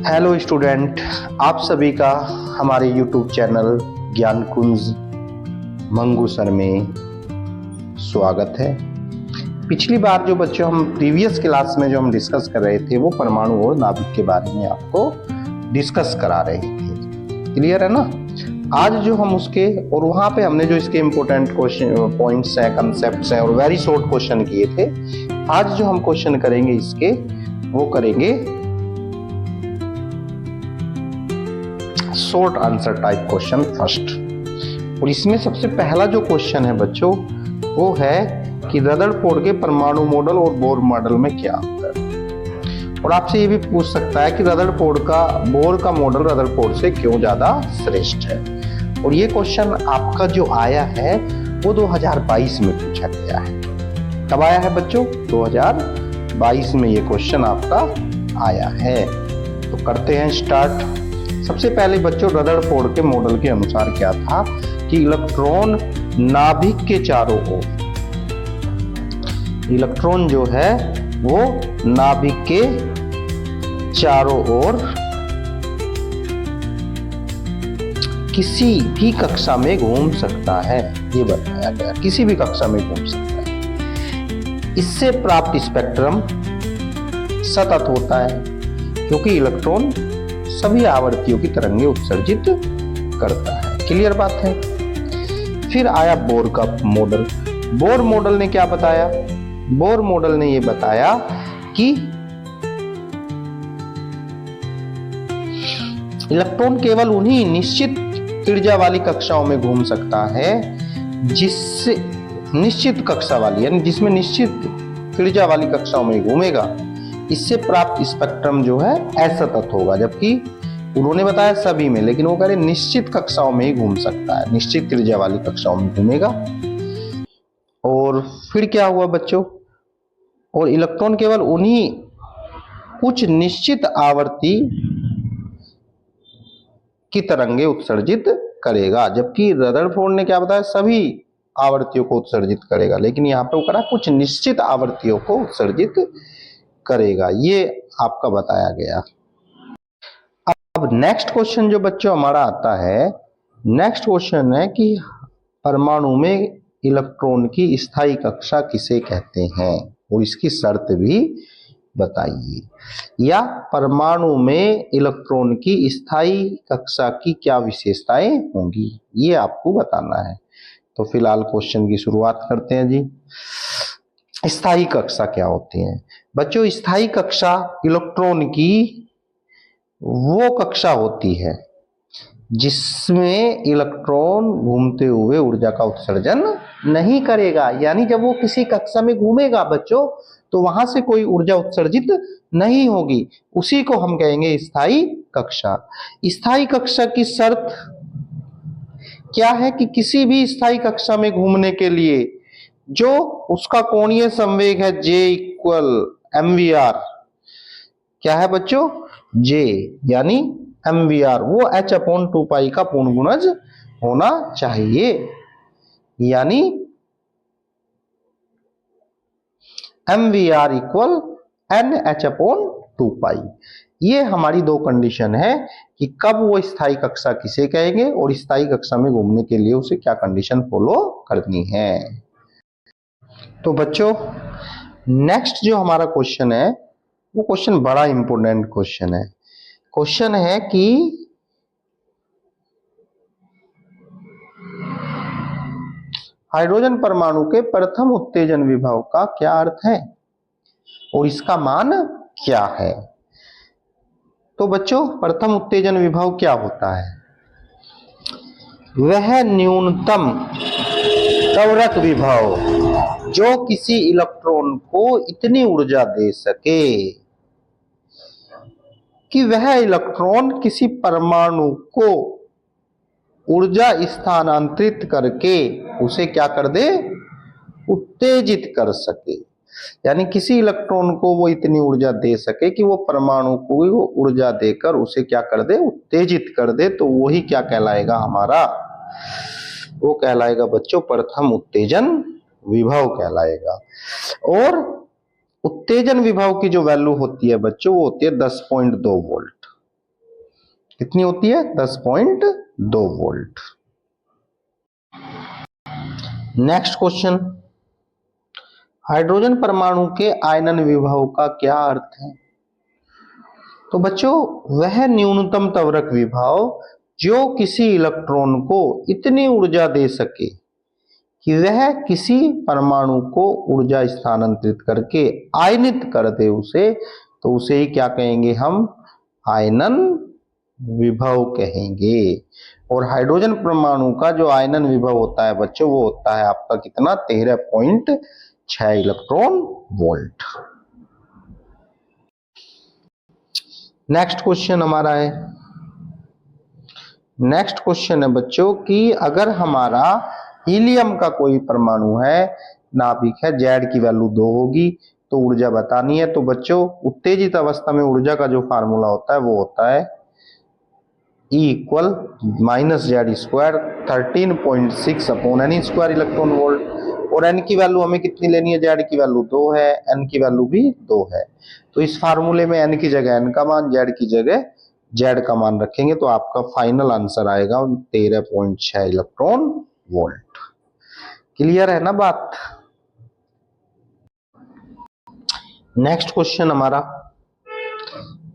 Hello student, आप सभी का हमारे यूट्यूब चैनल ज्ञान कुंज मंगू सर में स्वागत है। पिछली बार जो बच्चों हम प्रीवियस क्लास में जो हम डिस्कस कर रहे थे वो परमाणु और नाभिक के बारे में आपको डिस्कस करा रहे थे। क्लियर है ना? आज जो हम उसके और वहाँ पे हमने जो इसके इम्पोर्टेंट क्वेश्चन पॉइंट्स हैं, कंसेप्ट्स हैं और वेरी शॉर्ट क्वेश्चन किए थे। आज जो हम क्वेश्चन करेंगे इसके वो करेंगे short answer type question first. और इसमें सबसे पहला जो क्वेश्चन है बच्चों वो है कि रदरफोर्ड के परमाणु मॉडल और बोर मॉडल में क्या अंतर है। और आपसे ये भी पूछ सकता है कि बोर का मॉडल रदरफोर्ड से क्यों ज्यादा श्रेष्ठ है। और ये क्वेश्चन आपका जो आया है वो 2022 में पूछा गया है। कब आया है बच्चों? 2022 में ये क्वेश्चन आपका आया है। तो करते हैं स्टार्ट। सबसे पहले बच्चों रदरफोर्ड के मॉडल के अनुसार क्या था कि इलेक्ट्रॉन नाभिक के चारों ओर, इलेक्ट्रॉन जो है वो नाभिक के चारों ओर किसी भी कक्षा में घूम सकता है। ये बताया गया किसी भी कक्षा में घूम सकता है। इससे प्राप्त स्पेक्ट्रम सतत होता है क्योंकि इलेक्ट्रॉन सभी आवर्तियों की तरंगें उत्सर्जित करता है। क्लियर बात है। फिर आया बोर का मॉडल। बोर मॉडल ने क्या बताया? बोर मॉडल ने ये बताया कि इलेक्ट्रॉन केवल उन्हीं निश्चित त्रिज्या वाली कक्षाओं में घूम सकता है जिससे निश्चित कक्षा वाली यानी जिसमें निश्चित त्रिज्या वाली कक्षाओं में घूमेगा। इससे प्राप्त स्पेक्ट्रम जो है असतत होगा। जबकि उन्होंने बताया सभी में, लेकिन वो कह रहे निश्चित कक्षाओं में ही घूम सकता है, निश्चित त्रिज्या वाली कक्षाओं में घूमेगा। और फिर क्या हुआ बच्चों? और इलेक्ट्रॉन केवल उन्हीं कुछ निश्चित आवर्ती की तरंगें उत्सर्जित करेगा। जबकि रदरफोर्ड ने क्या बताया? सभी आवर्तियों को उत्सर्जित करेगा, लेकिन यहाँ पे वो करा कुछ निश्चित आवर्तियों को उत्सर्जित करेगा। ये आपका बताया गया। अब नेक्स्ट क्वेश्चन जो बच्चों हमारा आता है, नेक्स्ट क्वेश्चन है कि परमाणु में इलेक्ट्रॉन की स्थायी कक्षा किसे कहते हैं और इसकी शर्त भी बताइए। या परमाणु में इलेक्ट्रॉन की स्थायी कक्षा की क्या विशेषताएं होंगी, ये आपको बताना है। तो फिलहाल क्वेश्चन की शुरुआत करते हैं जी। स्थायी कक्षा क्या होती है बच्चों? स्थायी कक्षा इलेक्ट्रॉन की वो कक्षा होती है जिसमें इलेक्ट्रॉन घूमते हुए ऊर्जा का उत्सर्जन नहीं करेगा। यानी जब वो किसी कक्षा में घूमेगा बच्चों तो वहां से कोई ऊर्जा उत्सर्जित नहीं होगी। उसी को हम कहेंगे स्थायी कक्षा। स्थायी कक्षा की शर्त क्या है कि किसी भी स्थायी कक्षा में घूमने के लिए जो उसका कोणीय संवेग है J = mvr, क्या है बच्चों? J यानी mvr, वो h/2π का पूर्ण गुणज होना चाहिए। यानी mvr = nh/2π। ये हमारी दो कंडीशन है कि कब वो स्थायी कक्षा किसे कहेंगे और स्थायी कक्षा में घूमने के लिए उसे क्या कंडीशन फॉलो करनी है। तो बच्चों नेक्स्ट जो हमारा क्वेश्चन है वो क्वेश्चन बड़ा इंपॉर्टेंट क्वेश्चन है। क्वेश्चन है कि हाइड्रोजन परमाणु के प्रथम उत्तेजन विभव का क्या अर्थ है और इसका मान क्या है। तो बच्चों प्रथम उत्तेजन विभव क्या होता है? वह न्यूनतम त्वरक विभव जो किसी इलेक्ट्रॉन को इतनी ऊर्जा दे सके कि वह इलेक्ट्रॉन किसी परमाणु को ऊर्जा स्थानांतरित करके उसे क्या कर दे? उत्तेजित कर सके। यानी किसी इलेक्ट्रॉन को वो इतनी ऊर्जा दे सके कि वो परमाणु को वो ऊर्जा देकर उसे क्या कर दे? उत्तेजित कर दे। तो वही क्या कहलाएगा हमारा? वो कहलाएगा बच्चों प्रथम उत्तेजन विभव कहलाएगा। और उत्तेजन विभव की जो वैल्यू होती है बच्चों वो होती है 10.2 वोल्ट। कितनी होती है? 10.2 वोल्ट। नेक्स्ट क्वेश्चन, हाइड्रोजन परमाणु के आयनन विभव का क्या अर्थ है? तो बच्चों, वह न्यूनतम त्वरक विभव जो किसी इलेक्ट्रॉन को इतनी ऊर्जा दे सके कि वह किसी परमाणु को ऊर्जा स्थानांतरित करके आयनित कर दे उसे, तो उसे ही क्या कहेंगे हम? आयनन विभव कहेंगे। और हाइड्रोजन परमाणु का जो आयनन विभव होता है बच्चों, वो होता है आपका कितना? 13.6 इलेक्ट्रॉन वोल्ट। नेक्स्ट क्वेश्चन हमारा है, नेक्स्ट क्वेश्चन है बच्चों कि अगर हमारा हीलियम का कोई परमाणु है, नाभिक है, जेड की वैल्यू 2 होगी, तो ऊर्जा बतानी है। तो बच्चों, उत्तेजित अवस्था में ऊर्जा का जो फार्मूला होता है वो होता है E equal minus Z square 13.6 upon n square electron volt. और एन की वैल्यू हमें कितनी लेनी है? जेड की वैल्यू 2 है, एन की वैल्यू भी 2 है। तो इस फार्मूले में एन की जगह एन का मान, जेड की जगह जेड का मान रखेंगे, तो आपका फाइनल आंसर आएगा 13.6 इलेक्ट्रॉन वोल्ट। क्लियर है ना बात? नेक्स्ट क्वेश्चन हमारा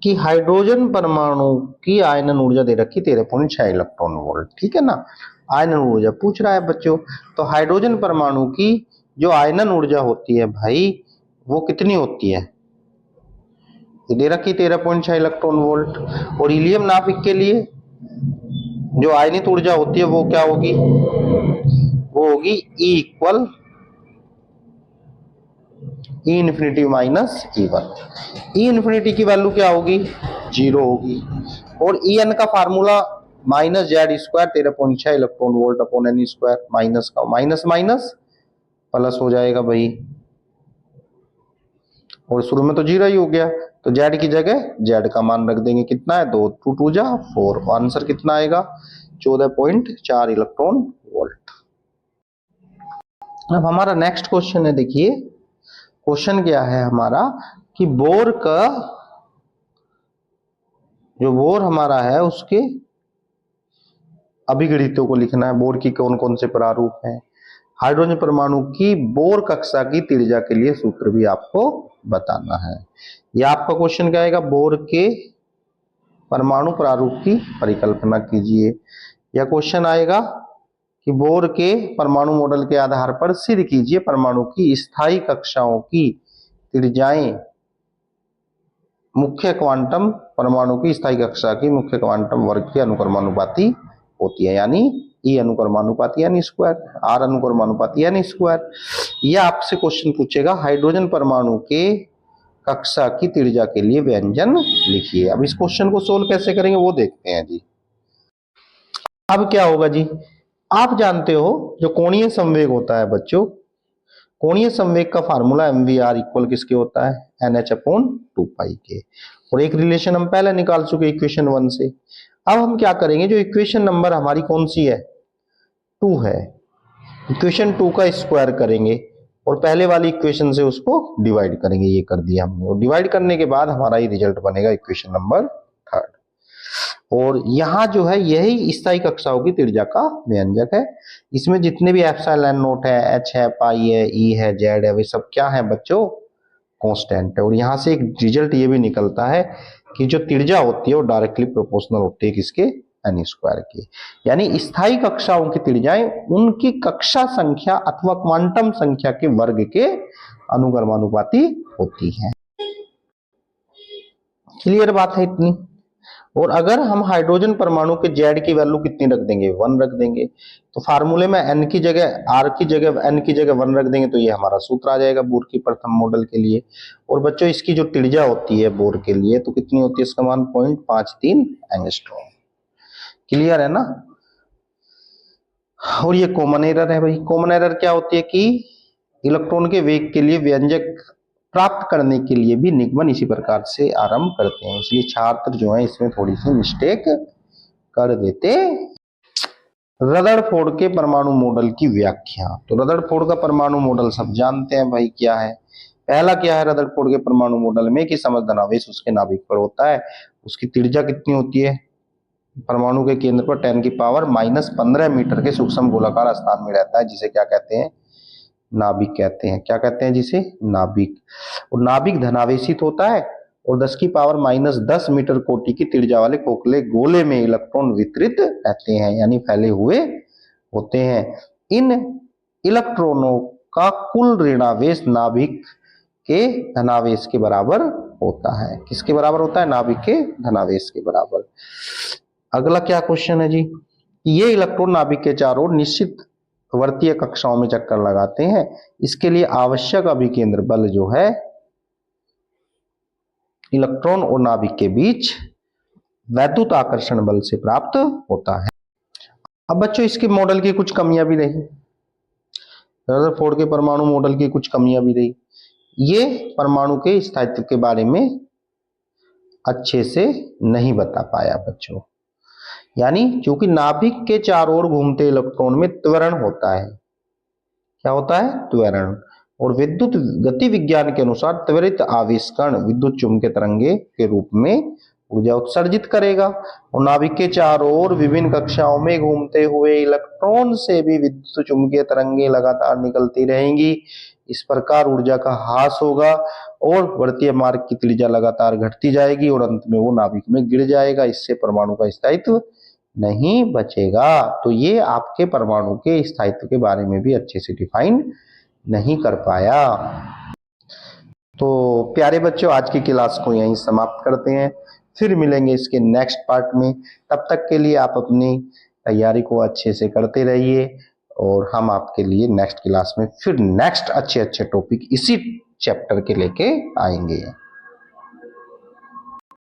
कि हाइड्रोजन परमाणु की आयनन ऊर्जा दे रखी 13.6 इलेक्ट्रॉन वोल्ट, ठीक है ना? आयनन ऊर्जा पूछ रहा है बच्चों। तो हाइड्रोजन परमाणु की जो आयनन ऊर्जा होती है भाई, वो कितनी होती है? दे रखी 13.6 इलेक्ट्रॉन वोल्ट। और हीलियम नाभिक के लिए जो आयनित ऊर्जा होती है वो क्या होगी? वो होगी E equal E infinity minus E1। E infinity की वैल्यू क्या होगी? 0 होगी। और E n का formula minus Z square 13.6 electron volt upon n square, minus का माइनस माइनस प्लस हो जाएगा भाई, और शुरू में तो 0 ही हो गया, तो जेड की जगह जेड का मान रख देंगे। कितना है? 2 2 2 जा 4। आंसर कितना आएगा? 14.4 इलेक्ट्रॉन वोल्ट। अब हमारा नेक्स्ट क्वेश्चन है, देखिए क्वेश्चन क्या है हमारा कि बोर का जो बोर हमारा है उसके अभिगणितों को लिखना है। बोर की कौन कौन से प्रारूप हैं? हाइड्रोजन परमाणु की बोर कक्षा की त्रिज्या के लिए सूत्र भी आपको बताना है। यह आपका क्वेश्चन क्या आएगा? बोर के परमाणु प्रारूप की परिकल्पना कीजिए। यह क्वेश्चन आएगा कि बोर के परमाणु मॉडल के आधार पर सिद्ध कीजिए परमाणु की स्थायी कक्षाओं की त्रिज्याएं मुख्य क्वांटम परमाणु की स्थायी कक्षा की मुख्य क्वांटम वर्ग के अनुक्रमानुपाती होती है, यानी E अनुक्रमानुपाती यानी स्क्वायर, R अनुक्रमानुपाती यानी स्क्वायर। यह आपसे क्वेश्चन पूछेगा हाइड्रोजन परमाणु के कक्षा की त्रिज्या के लिए व्यंजन लिखिए। अब इस क्वेश्चन को सोल्व कैसे करेंगे वो देखते हैं जी। अब क्या होगा जी? आप जानते हो जो कोणीय संवेग होता है बच्चों, कोणीय संवेग का फार्मूला mvr इक्वल किसके होता है? nh अपॉन 2 के। और एक रिलेशन हम पहले निकाल चुके इक्वेशन 1 से। अब हम क्या करेंगे, जो इक्वेशन नंबर हमारी कौन सी है? 2 है, इक्वेशन 2 का स्क्वायर करेंगे और पहले वाली इक्वेशन से उसको डिवाइड करेंगे। ये कर दिया हमने, और डिवाइड करने के बाद हमारा ये रिजल्ट बनेगा इक्वेशन नंबर 3। और यहाँ जो है यही स्थायी कक्षाओं की त्रिज्या का व्यंजक है। इसमें जितने भी एप्सिलॉन नोट है, एच है, पाई है, ई है, जेड है, वे सब क्या है बच्चों? कांस्टेंट है। और यहाँ से एक रिजल्ट ये भी निकलता है कि जो त्रिज्या होती है वो डायरेक्टली प्रोपोर्शनल होती है किसके? एन स्क्वायर के। यानी स्थायी कक्षाओं की त्रिज्याएं उनकी कक्षा संख्या अथवा क्वांटम संख्या के वर्ग के अनुक्रमानुपाती होती हैं। क्लियर बात है इतनी? और अगर हम हाइड्रोजन परमाणु के जेड की वैल्यू कितनी रख देंगे? 1 रख देंगे, तो फार्मूले में एन की जगह आर की जगह एन की जगह 1 रख देंगे, तो ये हमारा सूत्र आ जाएगा बोर की प्रथम मॉडल के लिए। और बच्चों इसकी जो त्रिज्या होती है बोर के लिए तो कितनी होती है? इसका मान 0.53 एंगस्ट्रॉम। क्लियर है ना? और ये कॉमन एरर है भाई। कॉमन एरर क्या होती है कि इलेक्ट्रॉन के वेग के लिए व्यंजक प्राप्त करने के लिए भी निगमन इसी प्रकार से आरंभ करते हैं, इसलिए छात्र जो है इसमें थोड़ी सी मिस्टेक कर देते। रदरफोर्ड के परमाणु मॉडल की व्याख्या। तो रदरफोर्ड का परमाणु मॉडल सब जानते हैं भाई, क्या है? पहला क्या है रदरफोर्ड के परमाणु मॉडल में कि समधन आवेश उसके नाभिक पर होता है, उसकी त्रिज्या कितनी होती है? परमाणु के केंद्र पर 10⁻⁻15 मीटर के सूक्ष्म गोलाकार स्थान में रहता है, जिसे क्या कहते हैं? नाभिक कहते हैं। क्या कहते हैं जिसे? नाभिक। और नाभिक धनावेशित होता है और 10⁻−10 मीटर कोटि की त्रिज्या वाले खोखले गोले में इलेक्ट्रॉन वितरित रहते हैं, यानी फैले हुए होते हैं। इन इलेक्ट्रॉनों का कुल ऋणावेश नाभिक के धनावेश के बराबर होता है। किसके बराबर होता है? नाभिक के धनावेश के बराबर। अगला क्या क्वेश्चन है जी? ये इलेक्ट्रॉन नाभिक के चारों ओर निश्चित वर्तीय कक्षाओं में चक्कर लगाते हैं। इसके लिए आवश्यक अभिकेंद्र बल जो है इलेक्ट्रॉन और नाभिक के बीच वैद्युत आकर्षण बल से प्राप्त होता है। अब बच्चों इसके मॉडल की कुछ कमियां भी रही, रदरफोर्ड के परमाणु मॉडल की कुछ कमियां भी रही। ये परमाणु के स्थायित्व के बारे में अच्छे से नहीं बता पाया बच्चों, यानी क्योंकि नाभिक के चारों ओर घूमते इलेक्ट्रॉन में त्वरण होता है। क्या होता है? त्वरण। और विद्युत गति विज्ञान के अनुसार त्वरित आवेश कण विद्युत चुंबकीय तरंगे के रूप में ऊर्जा उत्सर्जित करेगा, और नाभिक के चारों ओर विभिन्न कक्षाओं में घूमते हुए इलेक्ट्रॉन से भी विद्युत चुंबकीय तरंगे लगातार निकलती रहेंगी। इस प्रकार ऊर्जा का ह्रास होगा और वर्तीय मार्ग की त्रिज्या लगातार घटती जाएगी और अंत में वो नाभिक में गिर जाएगा। इससे परमाणु का स्थायित्व नहीं बचेगा। तो ये आपके परमाणु के स्थायित्व के बारे में भी अच्छे से डिफाइन नहीं कर पाया। तो प्यारे बच्चों, आज की क्लास को यहीं समाप्त करते हैं, फिर मिलेंगे इसके नेक्स्ट पार्ट में। तब तक के लिए आप अपनी तैयारी को अच्छे से करते रहिए और हम आपके लिए नेक्स्ट क्लास में फिर नेक्स्ट अच्छे टॉपिक इसी चैप्टर के लेके आएंगे।